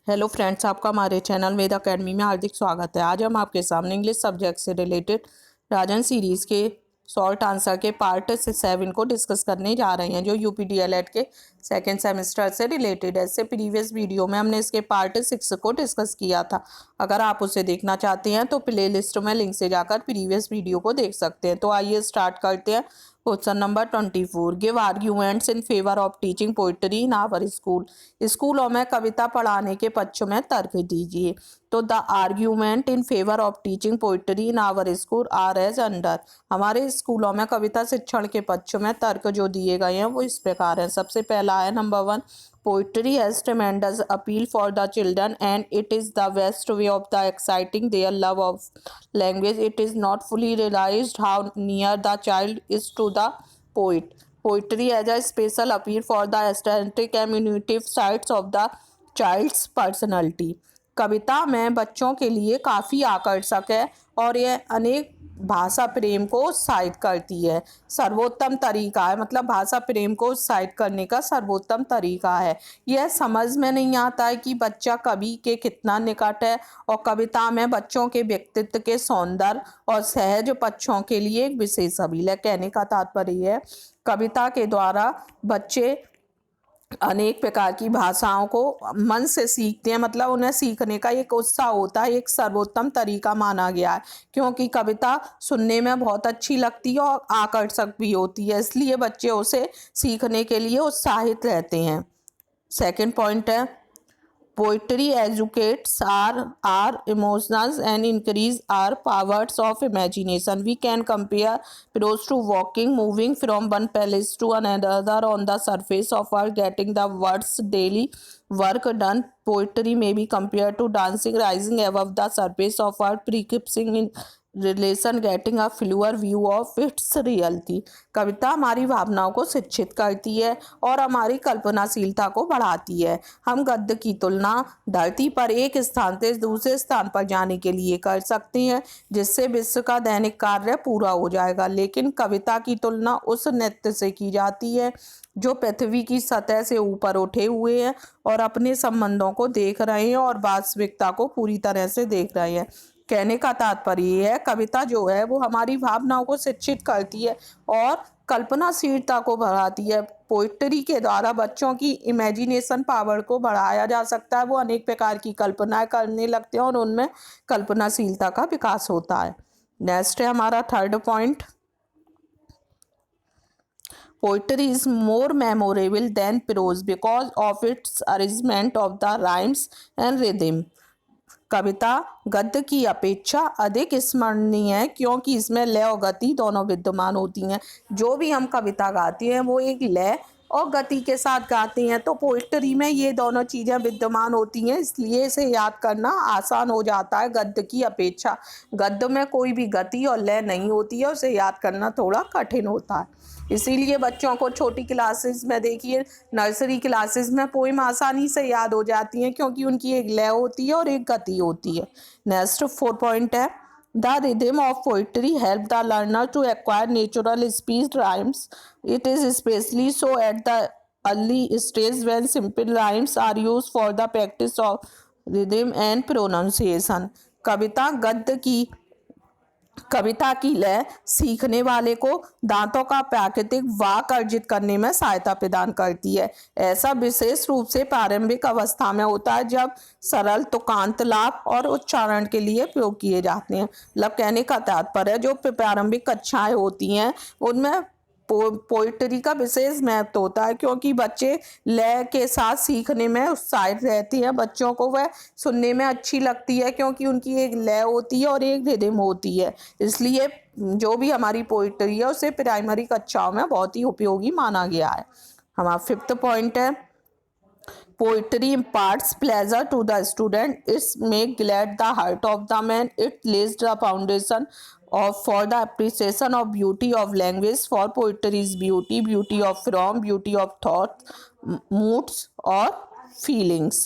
Hello friends, आपका हमारे channel वेद academy में हार्दिक स्वागत है। आज हम आपके सामने इंग्लिश सब्जेक्ट से रिलेटेड राजन सीरीज़ के शॉर्ट आंसर के पार्ट 7 को डिस्कस करने जा रहे हैं, जो यूपी डीएलएड के सेकेंड सेमेस्टर से रिलेटेड है। इससे प्रीवियस वीडियो में हमने इसके पार्ट 6 को डिस्कस किया था। अगर आप उसे देखना चाहते हैं तो प्ले लिस्ट में लिंक से जाकर प्रीवियस वीडियो को देख सकते हैं। तो आइए स्टार्ट करते हैं। Question number 24, give arguments in favour of teaching poetry in our school. स्कूलों में कविता पढ़ाने के पक्ष में तर्क दीजिए। तो the argument in favour of teaching poetry in our school are as under. हमारे स्कूलों में कविता शिक्षण के पक्ष में तर्क जो दिए गए हैं वो इस प्रकार हैं। सबसे पहला है number 1, poetry has tremendous appeal for the children and it is the best way of the exciting their love of language. It is not fully realized how near the child is to the poet. Poetry has a special appeal for the aesthetic and communicative sides of the child's personality. कविता में बच्चों के लिए काफ़ी आकर्षक है और यह अनेक भाषा प्रेम को उत्साहित करती है। सर्वोत्तम तरीका है, मतलब भाषा प्रेम को उत्साहित करने का सर्वोत्तम तरीका है। यह समझ में नहीं आता है कि बच्चा कवि के कितना निकट है, और कविता में बच्चों के व्यक्तित्व के सौंदर्य और सहज पक्षों के लिए एक विशेष अपील है। कहने का तात्पर्य है कविता के द्वारा बच्चे अनेक प्रकार की भाषाओं को मन से सीखते हैं, मतलब उन्हें सीखने का एक उत्साह होता है। एक सर्वोत्तम तरीका माना गया है क्योंकि कविता सुनने में बहुत अच्छी लगती है और आकर्षक भी होती है, इसलिए बच्चे उसे सीखने के लिए उत्साहित रहते हैं। सेकंड पॉइंट है, poetry educates our emotions and increase our powers of imagination. We can compare prose to walking, moving from one place to another on the surface of our getting the words daily work done. Poetry may be compared to dancing, rising above the surface of our perception in relation getting a fuller view of its reality. कविता हमारी भावनाओं को शिक्षित करती है और हमारी कल्पनाशीलता को बढ़ाती है। हम गद्य की तुलना धरती पर एक स्थान से दूसरे स्थान पर जाने के लिए कर सकते हैं, जिससे विश्व का दैनिक कार्य पूरा हो जाएगा, लेकिन कविता की तुलना उस नृत्य से की जाती है जो पृथ्वी की सतह से ऊपर उठे हुए हैं और अपने संबंधों को देख रहे हैं और वास्तविकता को पूरी तरह से देख रहे हैं। कहने का तात्पर्य है कविता जो है वो हमारी भावनाओं को शिक्षित करती है और कल्पनाशीलता को बढ़ाती है। पोइट्री के द्वारा बच्चों की इमेजिनेशन पावर को बढ़ाया जा सकता है। वो अनेक प्रकार की कल्पनाएं करने लगते हैं और उनमें कल्पनाशीलता का विकास होता है। नेक्स्ट है हमारा third point, poetry is more memorable than prose because of its arrangement of the rhymes and rhythm. कविता गद्य की अपेक्षा अधिक स्मरणीय है क्योंकि इसमें लय और गति दोनों विद्यमान होती हैं। जो भी हम कविता गाते हैं वो एक लय और गति के साथ गाते हैं, तो पोइट्री में ये दोनों चीज़ें विद्यमान होती हैं, इसलिए इसे याद करना आसान हो जाता है गद्य की अपेक्षा। गद्य में कोई भी गति और लय नहीं होती है, उसे याद करना थोड़ा कठिन होता है। इसीलिए बच्चों को छोटी क्लासेस में देखिए, नर्सरी क्लासेस में पोइम आसानी से याद हो जाती हैं क्योंकि उनकी एक लय होती है और एक गति होती है। नेक्स्ट 4 पॉइंट है, the rhythm of poetry help the learner to acquire natural speech rhymes. It is especially so at the early stage when simple rhymes are used for the practice of rhythm and pronunciation. कविता की लय सीखने वाले को दांतों का प्राकृतिक वाक अर्जित करने में सहायता प्रदान करती है। ऐसा विशेष रूप से प्रारंभिक अवस्था में होता है जब सरल तुकांत लाभ और उच्चारण के लिए प्रयोग किए जाते हैं। मतलब कहने का तात्पर्य जो प्रारंभिक कक्षाएं होती हैं उनमें पोइट्री का विशेष महत्व होता है क्योंकि बच्चे लय के साथ सीखने में उत्साहित रहते हैं। बच्चों को वह सुनने में अच्छी लगती है क्योंकि उनकी एक लय होती है और एक रिदम होती है, इसलिए जो भी हमारी पोइट्री है उसे प्राइमरी कक्षाओं में बहुत ही उपयोगी माना गया है। हमारा 5th पॉइंट है, poetry imparts pleasure to the student. It make glad the heart of the man. It lays the foundation for the appreciation of beauty of language. For poetry is beauty, beauty of form, beauty of thought, moods और feelings.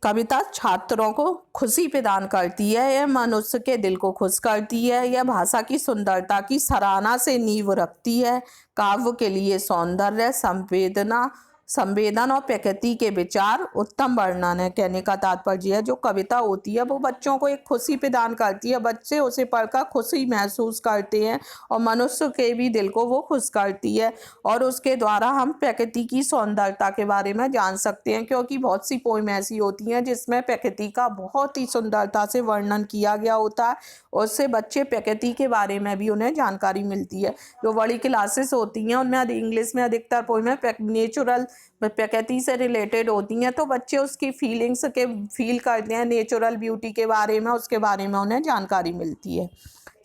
कविता छात्रों को खुशी प्रदान करती है, यह मनुष्य के दिल को खुश करती है, यह भाषा की सुंदरता की सराहना से नींव रखती है। काव्य के लिए सौंदर्य, संवेदना संवेदन और प्रकृति के विचार, उत्तम वर्णन है। कहने का तात्पर्य है जो कविता होती है वो बच्चों को एक खुशी प्रदान करती है, बच्चे उसे पढ़कर खुशी महसूस करते हैं और मनुष्य के भी दिल को वो खुश करती है। और उसके द्वारा हम प्रकृति की सौंदर्यता के बारे में जान सकते हैं, क्योंकि बहुत सी पोइम ऐसी होती हैं जिसमें प्रकृति का बहुत ही सुंदरता से वर्णन किया गया होता है। उससे बच्चे प्रकृति के बारे में भी उन्हें जानकारी मिलती है। जो बड़ी क्लासेस होती हैं उनमें इंग्लिश में अधिकतर पोइमें नेचुरल प्रकृति से रिलेटेड होती हैं, तो बच्चे उसकी फीलिंग्स के फील करते हैं, नेचुरल ब्यूटी के बारे में, उसके बारे में उन्हें जानकारी मिलती है।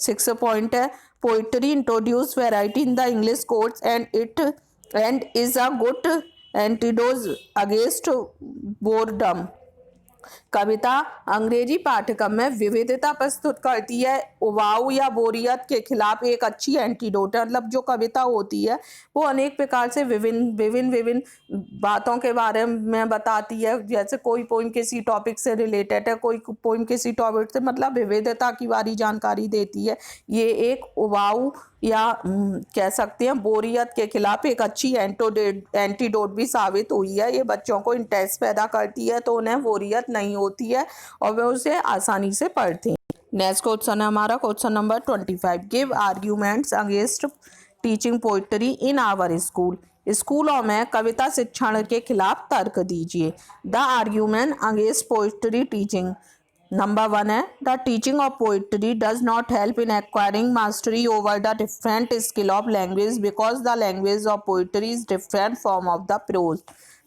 6 पॉइंट है poetry introduce variety in the English courses and is a good antidote against boredom. कविता अंग्रेजी पाठ्यक्रम में विविधता प्रस्तुत करती है, उबाऊ या बोरियत के खिलाफ एक अच्छी एंटीडोट। मतलब जो कविता होती है वो अनेक प्रकार से विभिन्न बातों के बारे में बताती है। जैसे कोई पोइम किसी टॉपिक से रिलेटेड है, कोई पोइम किसी टॉपिक से मतलब विविधता की बारी जानकारी देती है। ये एक उबाऊ या कह सकते हैं बोरियत के खिलाफ एक अच्छी एंटीडोट भी साबित हुई है। ये बच्चों को इंटरेस्ट पैदा करती है तो उन्हें बोरियत नहीं होती है और वे उसे आसानी से पढ़ते हैं। नेक्स्ट क्वेश्चन है हमारा question number 25। Give arguments against teaching poetry in our school. स्कूलों में कविता शिक्षण के खिलाफ तर्क दीजिए। The argument against poetry teaching. Number 1 है the teaching of poetry does not help in acquiring mastery over the different skill of language because the language of poetry is different form of the prose.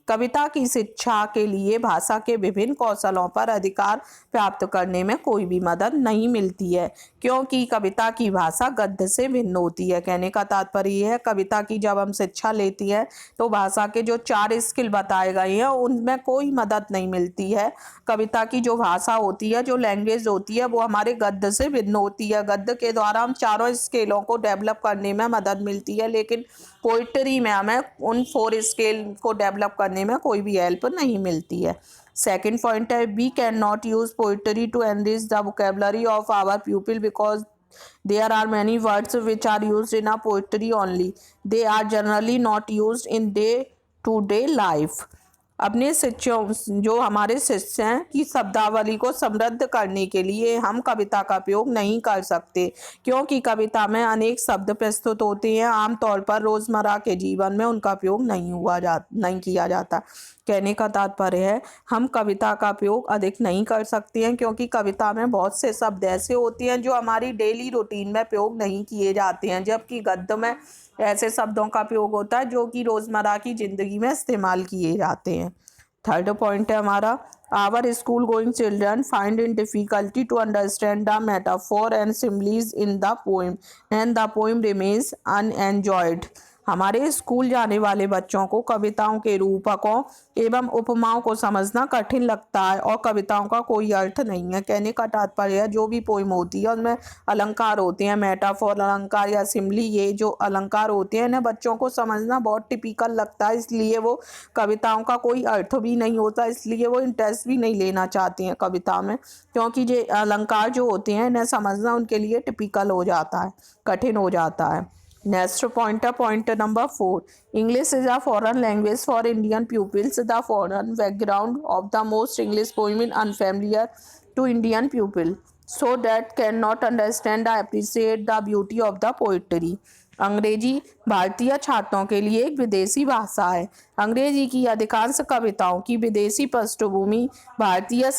कविता की शिक्षा के लिए भाषा के विभिन्न कौशलों पर अधिकार प्राप्त करने में कोई भी मदद नहीं मिलती है, क्योंकि कविता की भाषा गद्य से भिन्न होती है। कहने का तात्पर्य है कविता की जब हम शिक्षा लेती है तो भाषा के जो 4 स्किल बताए गए हैं उनमें कोई मदद नहीं मिलती है। कविता की जो भाषा होती है, जो लैंग्वेज होती है, वो हमारे गद्य से भिन्न होती है। गद्य के द्वारा हम 4 स्केलों को डेवलप करने में मदद मिलती है, लेकिन पोइट्री में हमें उन 4 स्केल को डेवलप करने में कोई भी हेल्प नहीं मिलती है। सेकंड पॉइंट है we can not use poetry to enrich the vocabulary of our people because there are many words which are used in a poetry only. They are generally not used in day to day life. अपने शिष्यों जो हमारे शिष्य हैं की शब्दावली को समृद्ध करने के लिए हम कविता का उपयोग नहीं कर सकते, क्योंकि कविता में अनेक शब्द प्रस्तुत होते हैं। आमतौर पर रोज़मर्रा के जीवन में उनका उपयोग नहीं किया जाता। कहने का तात्पर्य है हम कविता का उपयोग अधिक नहीं कर सकते हैं, क्योंकि कविता में बहुत से शब्द ऐसे होते हैं जो हमारी डेली रूटीन में प्रयोग नहीं किए जाते हैं, जबकि गद्य में ऐसे शब्दों का प्रयोग होता है जो कि रोज़मर्रा की ज़िंदगी में इस्तेमाल किए जाते हैं। थर्ड पॉइंट है हमारा our school going children find in difficulty to understand the metaphor and similes in the poem and the poem remains unenjoyed. हमारे स्कूल जाने वाले बच्चों को कविताओं के रूपकों एवं उपमाओं को समझना कठिन लगता है और कविताओं का कोई अर्थ नहीं है। कहने का तात्पर्य है जो भी पोइम होती है उनमें अलंकार होते हैं, मेटाफोर अलंकार या सिमली, ये जो अलंकार होते हैं इन्हें बच्चों को समझना बहुत टिपिकल लगता है, इसलिए वो कविताओं का कोई अर्थ भी नहीं होता, इसलिए वो इंटरेस्ट भी नहीं लेना चाहते हैं कविता में, क्योंकि ये अलंकार जो होते हैं इन्हें समझना उनके लिए टिपिकल हो जाता है, कठिन हो जाता है। नेक्स्ट पॉइंट है point number 4। English is a foreign language for Indian pupils. The foreign background of the most English poem in unfamiliar to Indian pupil, so that cannot understand or appreciate the beauty of the poetry. अंग्रेजी भारतीय छात्रों के लिए एक विदेशी भाषा है। अंग्रेजी की अधिकांश कविताओं की विदेशी पृष्ठभूमि भारतीय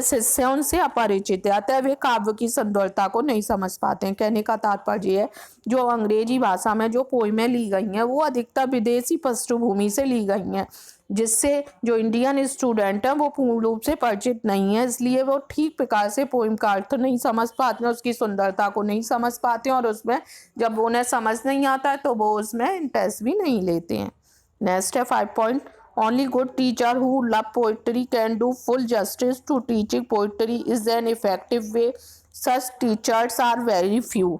शिष्य उनसे अपरिचित है, अतः वे काव्य की सुंदरता को नहीं समझ पाते हैं। कहने का तात्पर्य है जो अंग्रेजी भाषा में जो पोइमें ली गई हैं वो अधिकतर विदेशी पृष्ठभूमि से ली गई हैं, जिससे जो इंडियन स्टूडेंट हैं वो पूर्ण रूप से परिचित नहीं है, इसलिए वो ठीक प्रकार से पोइम का अर्थ नहीं समझ पाते हैं, उसकी सुंदरता को नहीं समझ पाते हैं और उसमें जब उन्हें समझ नहीं आता है तो वो उसमें इंटरेस्ट भी नहीं लेते हैं। नेक्स्ट है 5 point only good teacher who love poetry can do full justice to teaching poetry is an effective way, such teachers are very few.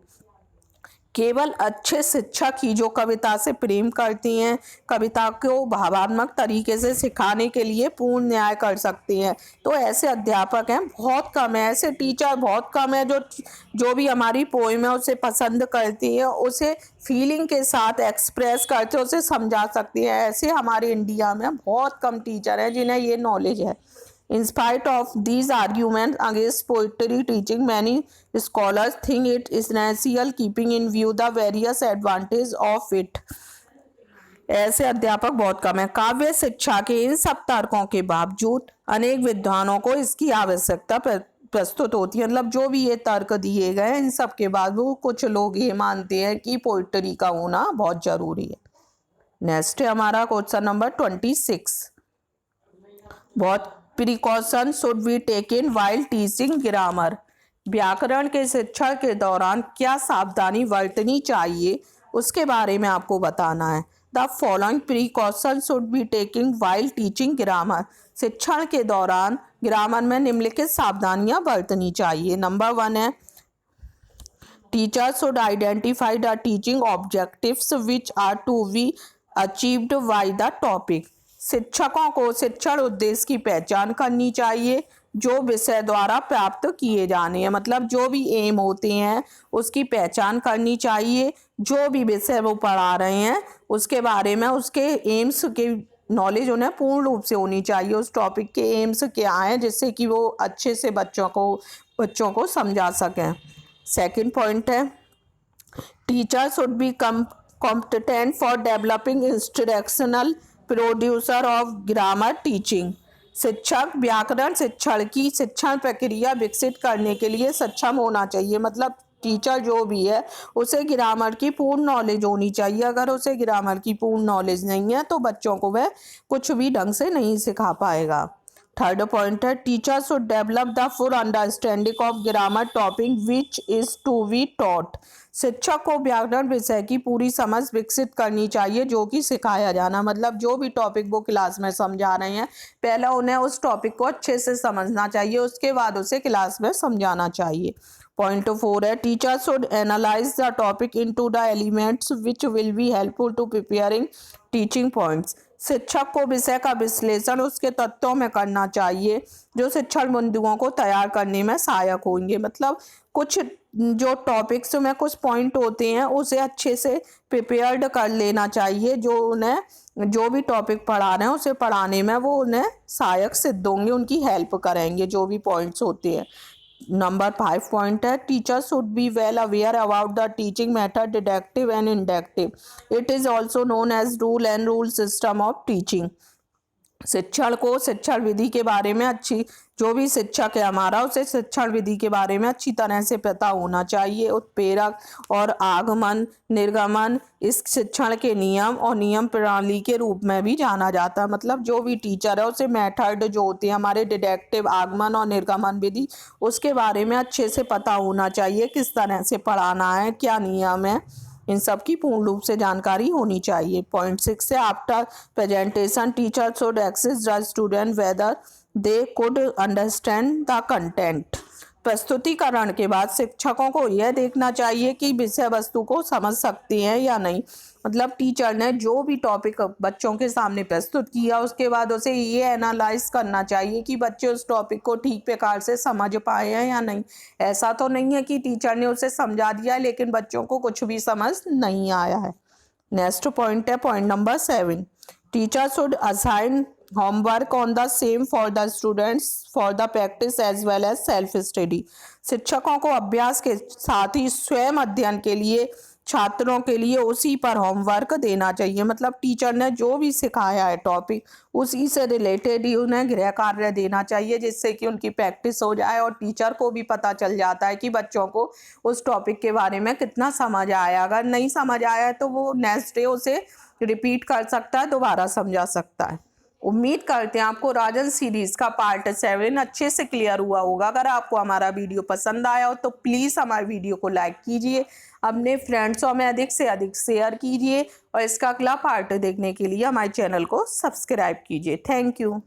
केवल अच्छे शिक्षक ही जो कविता से प्रेम करती हैं, कविता को भावात्मक तरीके से सिखाने के लिए पूर्ण न्याय कर सकते हैं। तो ऐसे अध्यापक हैं, बहुत कम है, ऐसे टीचर बहुत कम है जो भी हमारी पोएम है उसे पसंद करती है, उसे फीलिंग के साथ एक्सप्रेस करते, उसे समझा सकती है। ऐसे हमारे इंडिया में बहुत कम टीचर हैं जिन्हें ये नॉलेज है। In spite of these arguments against poetry teaching, many scholars think it is essential keeping in view the various advantages of it. ऐसे अध्यापक बहुत कम है। काव्य शिक्षा के इन सब तर्कों के बावजूद अनेक विद्वानों को इसकी आवश्यकता प्रस्तुत होती है। मतलब जो भी ये तर्क दिए गए इन सब के बावजूद कुछ लोग ये मानते हैं कि पोइट्री का होना बहुत जरूरी है। नेक्स्ट है हमारा क्वेश्चन नंबर 26। बहुत precaution should be taken while teaching grammar. व्याकरण के शिक्षा के दौरान क्या सावधानी बरतनी चाहिए उसके बारे में आपको बताना है। The following precaution should be taking while teaching grammar. शिक्षण के दौरान ग्रामर में निम्नलिखित सावधानियां बरतनी चाहिए। नंबर 1 है teacher should identify the teaching objectives which are to be achieved by the topic. शिक्षकों को शिक्षण उद्देश्य की पहचान करनी चाहिए जो विषय द्वारा प्राप्त किए जाने हैं। मतलब जो भी एम होते हैं उसकी पहचान करनी चाहिए। जो भी विषय वो पढ़ा रहे हैं उसके बारे में, उसके एम्स के नॉलेज उन्हें पूर्ण रूप से होनी चाहिए। उस टॉपिक के एम्स क्या हैं जिससे कि वो अच्छे से बच्चों को समझा सकें। सेकंड पॉइंट है teacher should be competent for developing instructional producer of grammar teaching. शिक्षक व्याकरण शिक्षण की शिक्षण प्रक्रिया विकसित करने के लिए सक्षम होना चाहिए। मतलब टीचर जो भी है उसे ग्रामर की पूर्ण नॉलेज होनी चाहिए। अगर उसे ग्रामर की पूर्ण नॉलेज नहीं है तो बच्चों को वह कुछ भी ढंग से नहीं सिखा पाएगा। थर्ड पॉइंट है teacher should develop the full understanding of grammar topic which is to be taught. शिक्षक को व्याकरण विषय की पूरी समझ विकसित करनी चाहिए जो कि सिखाया जाना। मतलब जो भी टॉपिक वो क्लास में समझा रहे हैं पहले उन्हें उस टॉपिक को अच्छे से समझना चाहिए, उसके बाद उसे क्लास में समझाना चाहिए। पॉइंट 4 है teacher should analyse the topic into the elements which will be helpful to preparing teaching points. शिक्षक को विषय का विश्लेषण उसके तत्वों में करना चाहिए जो शिक्षण बिंदुओं को तैयार करने में सहायक होंगे। मतलब कुछ जो टॉपिक्स में कुछ पॉइंट होते हैं उसे अच्छे से प्रिपेयर्ड कर लेना चाहिए जो उन्हें जो भी टॉपिक पढ़ा रहे हैं उसे पढ़ाने में वो उन्हें सहायक सिद्ध होंगे, उनकी हेल्प करेंगे जो भी पॉइंट्स होते हैं। नंबर 5 पॉइंट है teacher should be well aware about the teaching method deductive and inductive. It is also known as rule and rule system of teaching. शिक्षण को शिक्षण विधि के बारे में जो भी शिक्षक है हमारा उसे शिक्षण विधि के बारे में अच्छी तरह से पता होना चाहिए। उत्प्रेरक और आगमन निर्गमन इस शिक्षण के नियम और नियम प्रणाली के रूप में भी जाना जाता है। मतलब जो भी टीचर है उसे मेथड जो होती है हमारे डिडक्टिव आगमन और निर्गमन विधि उसके बारे में अच्छे से पता होना चाहिए, किस तरह से पढ़ाना है, क्या नियम है, इन सब की पूर्ण रूप से जानकारी होनी चाहिए। पॉइंट 6 है after presentation teacher should assess the student whether they could understand the content. प्रस्तुतिकरण के बाद शिक्षकों को यह देखना चाहिए कि विषय वस्तु को समझ सकते हैं या नहीं। मतलब टीचर ने जो भी टॉपिक बच्चों के सामने प्रस्तुत किया उसके बाद उसे ये एनालाइज करना चाहिए कि बच्चे उस टॉपिक को ठीक प्रकार से समझ पाए हैं या नहीं। ऐसा तो नहीं है कि टीचर ने उसे समझा दिया लेकिन बच्चों को कुछ भी समझ नहीं आया है। नेक्स्ट पॉइंट है point number 7 teacher should assign homework on the same for the students for the practice as well as self study. शिक्षकों को अभ्यास के साथ ही स्वयं अध्ययन के लिए छात्रों के लिए उसी पर होमवर्क देना चाहिए। मतलब टीचर ने जो भी सिखाया है टॉपिक उसी से रिलेटेड ही उन्हें गृह कार्य देना चाहिए जिससे कि उनकी प्रैक्टिस हो जाए और टीचर को भी पता चल जाता है कि बच्चों को उस टॉपिक के बारे में कितना समझ आया। अगर नहीं समझ आया है तो वो नेक्स्ट डे उसे रिपीट कर सकता है, दोबारा समझा सकता है। उम्मीद करते हैं आपको राजन सीरीज का पार्ट 7 अच्छे से क्लियर हुआ होगा। अगर आपको हमारा वीडियो पसंद आया हो तो प्लीज़ हमारे वीडियो को लाइक कीजिए, अपने फ्रेंड्सों में अधिक से अधिक शेयर कीजिए और इसका अगला पार्ट देखने के लिए हमारे चैनल को सब्सक्राइब कीजिए। Thank you.